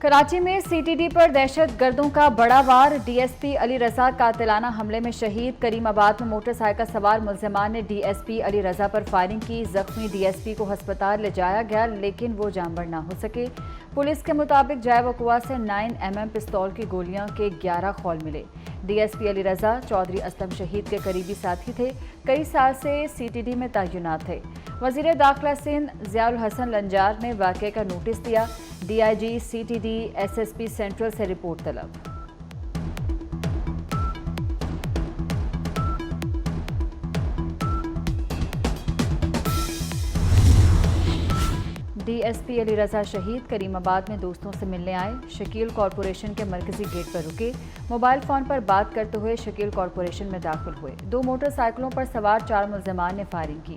کراچی میں سی T D پر دہشت گردوں کا بڑا وار، ڈی ایس پی علی رضا قاتلانہ حملے میں شہید۔ کریم آباد میں موٹر سائیکل سوار ملزمان نے ڈی ایس پی علی رضا پر فائرنگ کی۔ زخمی ڈی ایس پی کو ہسپتال لے جایا گیا لیکن وہ جانبر نہ ہو سکے۔ پولیس کے مطابق جائے وقوع سے 9mm پستول کی گولیاں کے 11 خول ملے۔ ڈی ایس پی علی رضا چودھری اسلم شہید کے قریبی ساتھی تھے، کئی سال سے سی ٹی ڈی میں تعینات تھے۔ وزیر داخلہ سندھ ضیاء الحسن لنجار نے واقعے کا نوٹس دیا۔ D I G C T D S S P central سے رپورٹ طلب۔ D S P Ali Raza شہید کریم آباد میں دوستوں سے ملنے آئے، شکیل کارپوریشن کے مرکزی گیٹ پر رکے، موبائل فون پر بات کرتے ہوئے شکیل کارپوریشن میں داخل ہوئے۔ 2 موٹر سائیکلوں پر سوار 4 ملزمان نے فائرنگ کی۔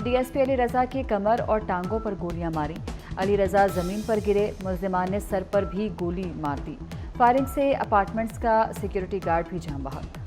ڈی ایس پی علی رضا کی کمر اور ٹانگوں پر گولیاں ماریں۔ علی رضا زمین پر گرے، ملزمان نے سر پر بھی گولی مار دی۔ فائرنگ سے اپارٹمنٹس کا سیکیورٹی گارڈ بھی جاں بحق۔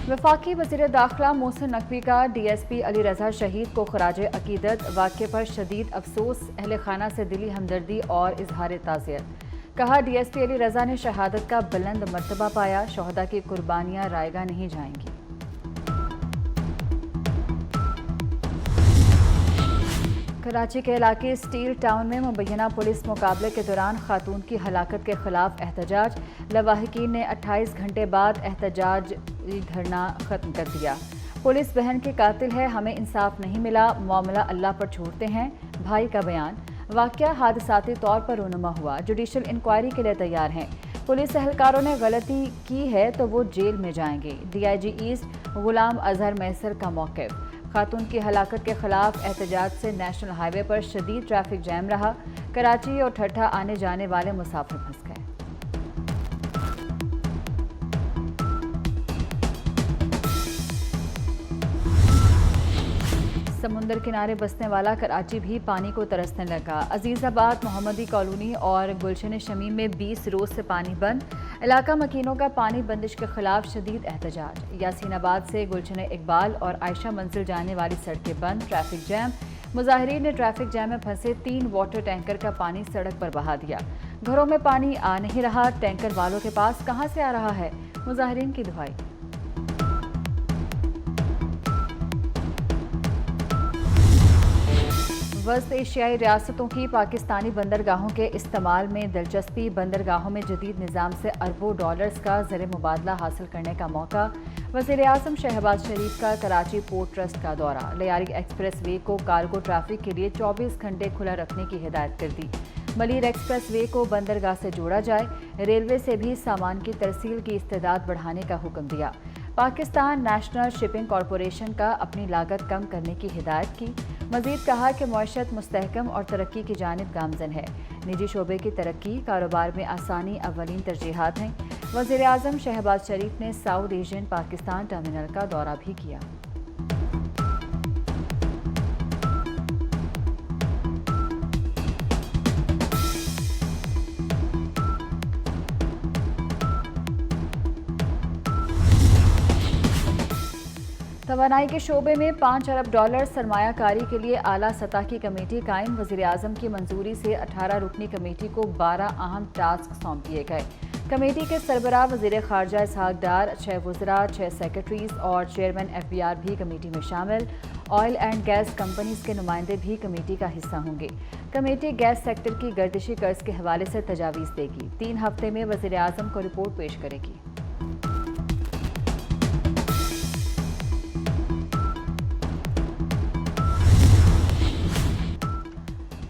وفاقی وزیر داخلہ محسن نقوی کا D S P Ali Raza شہید کو خراج عقیدت۔ واقعے پر شدید افسوس، اہل خانہ سے دلی ہمدردی اور اظہار تعزیت۔ کہا ڈی ایس پی علی رضا نے شہادت کا بلند مرتبہ پایا، شہداء کی قربانیاں رائیگاں نہیں جائیں گی۔ کراچی کے علاقے اسٹیل ٹاؤن میں مبینہ پولیس مقابلے کے دوران خاتون کی ہلاکت کے خلاف احتجاج۔ لواحقین نے 28 گھنٹے بعد احتجاجی دھرنا ختم کر دیا۔ پولیس بہن کے قاتل ہے، ہمیں انصاف نہیں ملا، معاملہ اللہ پر چھوڑتے ہیں، بھائی کا بیان۔ واقعہ حادثاتی طور پر رونما ہوا، جوڈیشل انکوائری کے لیے تیار ہیں۔ پولیس اہلکاروں نے غلطی کی ہے تو وہ جیل میں جائیں گے۔ D I G asset Ghulam Azhar میسر کا موقف۔ خاتون کی ہلاکت کے خلاف احتجاج سے نیشنل ہائی وے پر شدید ٹریفک جام رہا، کراچی اور ٹھٹھہ آنے جانے والے مسافر پھنس گئے۔ سمندر کنارے بسنے والا کراچی بھی پانی کو ترسنے لگا۔ عزیز آباد، محمدی کالونی اور گلشن شمیم میں 20 روز سے پانی بند۔ علاقہ مکینوں کا پانی بندش کے خلاف شدید احتجاج۔ یاسین آباد سے گلشن اقبال اور عائشہ منزل جانے والی سڑکیں بند، ٹریفک جام۔ مظاہرین نے ٹریفک جام میں پھنسے 3 واٹر ٹینکر کا پانی سڑک پر بہا دیا۔ گھروں میں پانی آ نہیں رہا، ٹینکر والوں کے پاس کہاں سے آ رہا ہے؟ مظاہرین کی دہائی۔ وسط ایشیائی ریاستوں کی پاکستانی بندرگاہوں کے استعمال میں دلچسپی۔ بندرگاہوں میں جدید نظام سے اربوں ڈالرز کا زر مبادلہ حاصل کرنے کا موقع۔ وزیر اعظم شہباز شریف کا کراچی پورٹ ٹرسٹ کا دورہ۔ لیاری ایکسپریس وے کو کارگو ٹریفک کے لیے 24 گھنٹے کھلا رکھنے کی ہدایت کر دی۔ ملیر ایکسپریس وے کو بندرگاہ سے جوڑا جائے، ریلوے سے بھی سامان کی ترسیل کی استعداد بڑھانے کا حکم دیا۔ پاکستان نیشنل شپنگ کارپوریشن کا اپنی لاگت کم کرنے کی ہدایت کی۔ مزید کہا کہ معیشت مستحکم اور ترقی کی جانب گامزن ہے، نجی شعبے کی ترقی، کاروبار میں آسانی اولین ترجیحات ہیں۔ وزیر اعظم شہباز شریف نے ساؤتھ ایشین پاکستان ٹرمینل کا دورہ بھی کیا۔ توانائی کے شعبے میں 5 ارب ڈالر سرمایہ کاری کے لیے اعلیٰ سطح کی کمیٹی قائم۔ وزیر اعظم کی منظوری سے 18 رکنی کمیٹی کو 12 اہم ٹاسک سونپ دیے گئے۔ کمیٹی کے سربراہ وزیر خارجہ اسحاق ڈار، 6 وزراء، 6 سیکرٹریز اور چیئرمین ایف بی آر بھی کمیٹی میں شامل۔ آئل اینڈ گیس کمپنیز کے نمائندے بھی کمیٹی کا حصہ ہوں گے۔ کمیٹی گیس سیکٹر کی گردشی قرض کے حوالے سے تجاویز دے گی۔ 3 ہفتے میں وزیر اعظم کو رپورٹ پیش کرے گی۔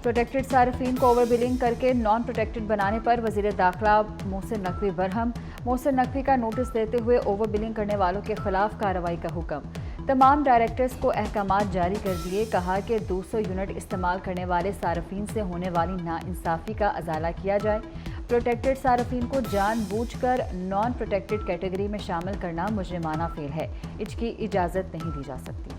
پروٹیکٹڈ صارفین کو اوور بلنگ کرکے نان پروٹیکٹڈ بنانے پر وزیر داخلہ محسن نقوی برہم۔ محسن نقوی کا نوٹس دیتے ہوئے اوور بلنگ کرنے والوں کے خلاف کارروائی کا حکم۔ تمام ڈائریکٹرز کو احکامات جاری کر دیے۔ کہا کہ 200 یونٹ استعمال کرنے والے صارفین سے ہونے والی ناانصافی کا ازالہ کیا جائے۔ پروٹیکٹڈ صارفین کو جان بوجھ کر نان پروٹیکٹڈ کیٹیگری میں شامل کرنا مجرمانہ فعل ہے، اس کی اجازت نہیں دی جا سکتی۔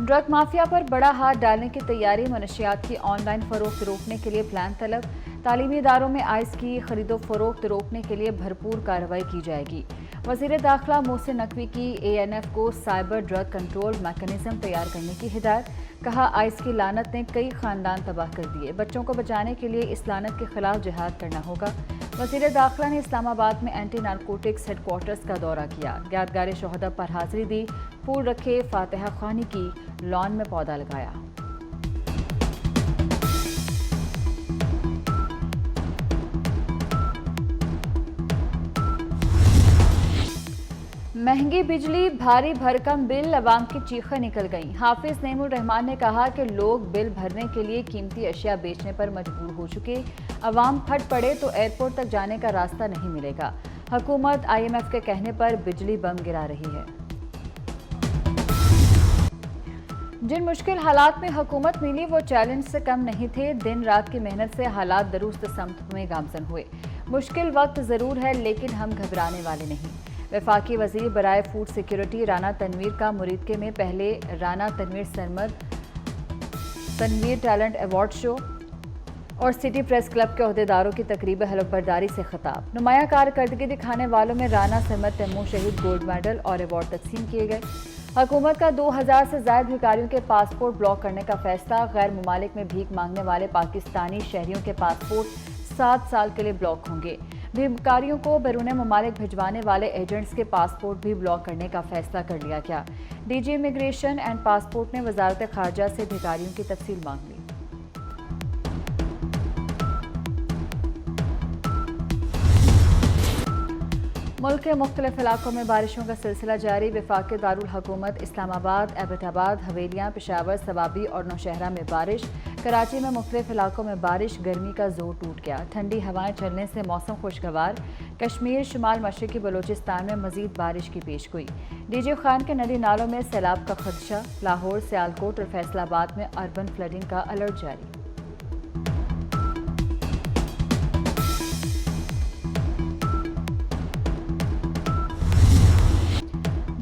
ڈرگ مافیا پر بڑا ہاتھ ڈالنے کی تیاری، منشیات کی آن لائن فروخت روکنے کے لیے پلان طلب۔ تعلیمی اداروں میں آئس کی خرید و فروخت روکنے کے لیے بھرپور کارروائی کی جائے گی۔ وزیر داخلہ محسن نقوی کی ANF کو سائبر ڈرگ کنٹرول میکانزم تیار کرنے کی ہدایت۔ کہا آئس کی لعنت نے کئی خاندان تباہ کر دیے، بچوں کو بچانے کے لیے اس لعنت کے خلاف جہاد کرنا ہوگا۔ وزیر داخلہ نے اسلام آباد میں اینٹی نارکوٹکس ہیڈ کوارٹرز کا دورہ کیا، یادگار شہداء پر حاضری دی، پھول رکھے، فاتحہ خوانی کی، لان میں پودا لگایا۔ مہنگی بجلی، بھاری بھرکم بل، عوام کی چیخیں نکل گئیں۔ حافظ نعیم الرحمان نے کہا کہ لوگ بل بھرنے کے لیے قیمتی اشیاء بیچنے پر مجبور ہو چکے، عوام پھٹ پڑے تو ایئرپورٹ تک جانے کا راستہ نہیں ملے گا۔ حکومت IMF کے کہنے پر بجلی بم گرا رہی ہے۔ جن مشکل حالات میں حکومت ملی وہ چیلنج سے کم نہیں تھے، دن رات کی محنت سے حالات درست سمت میں گامزن ہوئے۔ مشکل وقت ضرور ہے لیکن ہم گھبرانے والے نہیں۔ وفاقی وزیر برائے فوڈ سیکیورٹی رانا تنویر کا مریدکے میں پہلے Rana Tanveer Sarmad Tanveer talent award show اور سٹی پریس کلب کے عہدیداروں کی تقریب حلف برداری سے خطاب۔ نمایاں کارکردگی دکھانے والوں میں رانا سرمد تیمور شہید گولڈ میڈل اور ایوارڈ تقسیم کیے گئے۔ حکومت کا 2000 سے زائد بھکاریوں کے پاسپورٹ بلاک کرنے کا فیصلہ۔ غیر ممالک میں بھیک مانگنے والے پاکستانی شہریوں کے پاسپورٹ 7 سال کے لیے بلاک ہوں گے۔ بھکاریوں کو بیرون ممالک بھجوانے والے ایجنٹس کے پاسپورٹ بھی بلاک کرنے کا فیصلہ کر لیا گیا۔ DG امیگریشن اینڈ پاسپورٹ نے وزارت خارجہ سے بھکاریوں کی تفصیل مانگ لی۔ ملک کے مختلف علاقوں میں بارشوں کا سلسلہ جاری۔ وفاقی دارالحکومت اسلام آباد، ایبٹ آباد، حویلیاں، پشاور، صوابی اور نوشہرہ میں بارش۔ کراچی میں مختلف علاقوں میں بارش، گرمی کا زور ٹوٹ گیا۔ ٹھنڈی ہوائیں چلنے سے موسم خوشگوار۔ کشمیر، شمال مشرقی بلوچستان میں مزید بارش کی پیشگوئی۔ DG خان کے ندی نالوں میں سیلاب کا خدشہ۔ لاہور، سیالکوٹ اور فیصل آباد میں اربن فلڈنگ کا الرٹ جاری۔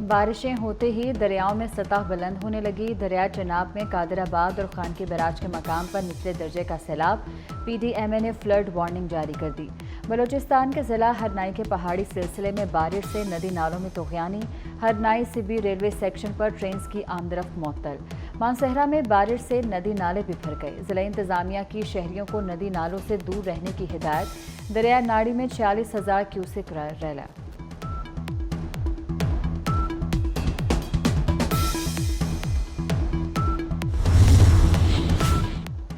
بارشیں ہوتے ہی دریاؤں میں سطح بلند ہونے لگی۔ دریائے چناب میں قادر آباد اور خانکی بیراج کے مقام پر نچلے درجے کا سیلاب۔ PDMA نے فلڈ وارننگ جاری کر دی۔ بلوچستان کے ضلع ہرنائی کے پہاڑی سلسلے میں بارش سے ندی نالوں میں طغیانی۔ ہرنائی سبی ریلوے سیکشن پر ٹرینز کی آمد معطل۔ مانسہرہ میں بارش سے ندی نالے بھی بھر گئے۔ ضلع انتظامیہ کی شہریوں کو ندی نالوں سے دور رہنے کی ہدایت۔ دریائے ناڑی میں 46,000 کیوسک ریلا۔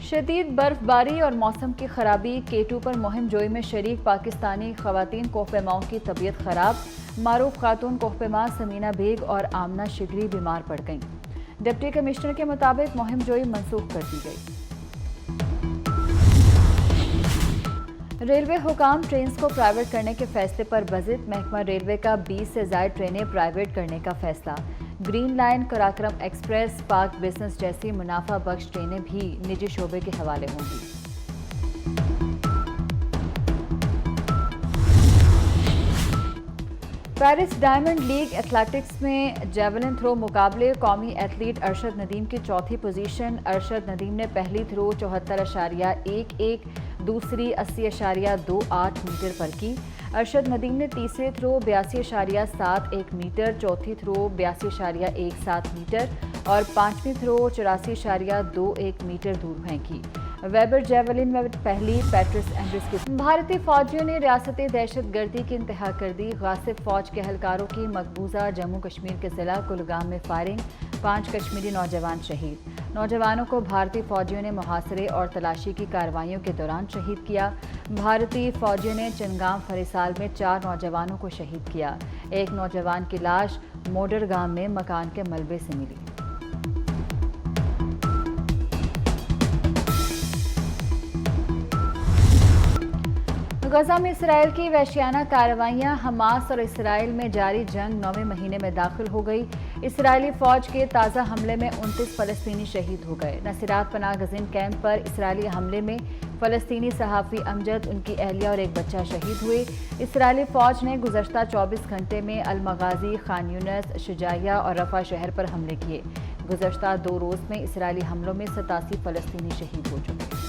شدید برف باری اور موسم کی خرابی۔ K2 پر مہم جوئی میں شریک پاکستانی خواتین کوہ پیماؤں کی طبیعت خراب۔ معروف خاتون کوہ پیما سمینہ بیگ اور آمنہ شگری بیمار پڑ گئیں۔ ڈپٹی کمشنر کے مطابق مہم جوئی منسوخ کر دی گئی۔ ریلوے حکام ٹرینز کو پرائیویٹ کرنے کے فیصلے پر بضد۔ محکمہ ریلوے کا 20 سے زائد ٹرینیں پرائیویٹ کرنے کا فیصلہ۔ گرین لائن، قراقرم ایکسپریس، پاک بزنس جیسی منافع بخش ٹرینیں بھی نجی شعبے کے حوالے ہوں گی۔ پیرس ڈائمنڈ لیگ ایتھلیٹکس میں جیولن تھرو مقابلے۔ قومی ایتھلیٹ ارشد ندیم کی چوتھی پوزیشن۔ ارشد ندیم نے پہلی تھرو 74.11، دوسری 80.28 میٹر پر کی۔ ارشد ندیم نے تیسرے تھرو 82.71 میٹر، چوتھی تھرو 82.17 میٹر اور پانچویں تھرو 84.21 میٹر دور پھینکی۔ ویبر جیولن میں پہلی پیٹرس اینڈرس کی۔ بھارتی فوجیوں نے ریاستی دہشت گردی کی انتہا کر دی۔ غاصب فوج کے اہلکاروں کی مقبوضہ جموں کشمیر کے ضلع کلگام میں فائرنگ، 5 کشمیری نوجوان شہید۔ نوجوانوں کو بھارتی فوجیوں نے محاصرے اور تلاشی کی کارروائیوں کے دوران شہید کیا۔ بھارتی فوجیوں نے چنگام فریسال میں 4 نوجوانوں کو شہید کیا۔ ایک نوجوان کی لاش موڈر گام میں مکان کے ملبے سے ملی۔ غزہ میں اسرائیل کی وحشیانہ کارروائیاں۔ حماس اور اسرائیل میں جاری جنگ 9ویں مہینے میں داخل ہو گئی۔ اسرائیلی فوج کے تازہ حملے میں 29 فلسطینی شہید ہو گئے۔ نصیرات پناہ گزین کیمپ پر اسرائیلی حملے میں فلسطینی صحافی امجد، ان کی اہلیہ اور ایک بچہ شہید ہوئے۔ اسرائیلی فوج نے گزشتہ 24 گھنٹے میں المغازی، خان یونس، شجاعیہ اور رفح شہر پر حملے کیے۔ گزشتہ 2 روز میں اسرائیلی حملوں میں 87 فلسطینی شہید ہو چکے۔